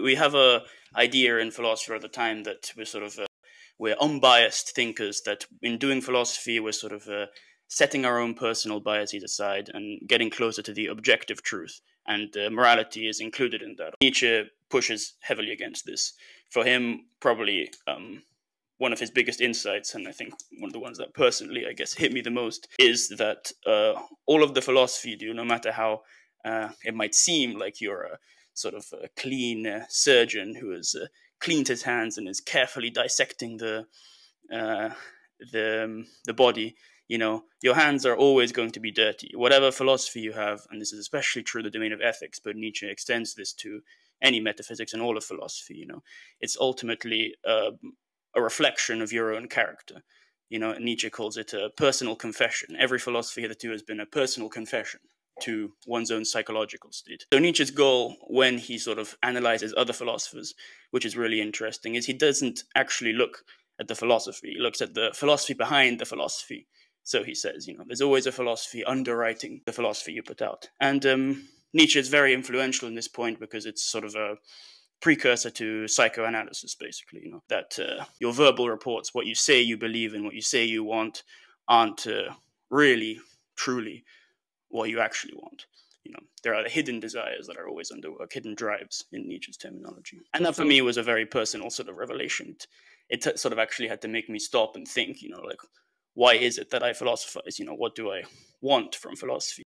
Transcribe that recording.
We have a idea in philosophy at the time that we're unbiased thinkers, that in doing philosophy we're setting our own personal biases aside and getting closer to the objective truth, and morality is included in that. Nietzsche pushes heavily against this. For him, probably one of his biggest insights, and I think one of the ones that personally, I guess, hit me the most, is that all of the philosophy you do, no matter how it might seem like you're a a clean surgeon who has cleaned his hands and is carefully dissecting the body, your hands are always going to be dirty. Whatever philosophy you have, and this is especially true in the domain of ethics, but Nietzsche extends this to any metaphysics and all of philosophy, it's ultimately a reflection of your own character. Nietzsche calls it a personal confession. Every philosophy hitherto has been a personal confession to one's own psychological state. So Nietzsche's goal, when he analyzes other philosophers, which is really interesting, is he doesn't actually look at the philosophy. He looks at the philosophy behind the philosophy. So he says, there's always a philosophy underwriting the philosophy you put out. And Nietzsche is very influential in this point because it's a precursor to psychoanalysis, basically, that your verbal reports, what you say you believe in, what you say you want, aren't really, truly what you actually want. There are the hidden desires that are always under work, hidden drives in Nietzsche's terminology. And that for me was a very personal revelation. It actually had to make me stop and think, why is it that I philosophize? What do I want from philosophy?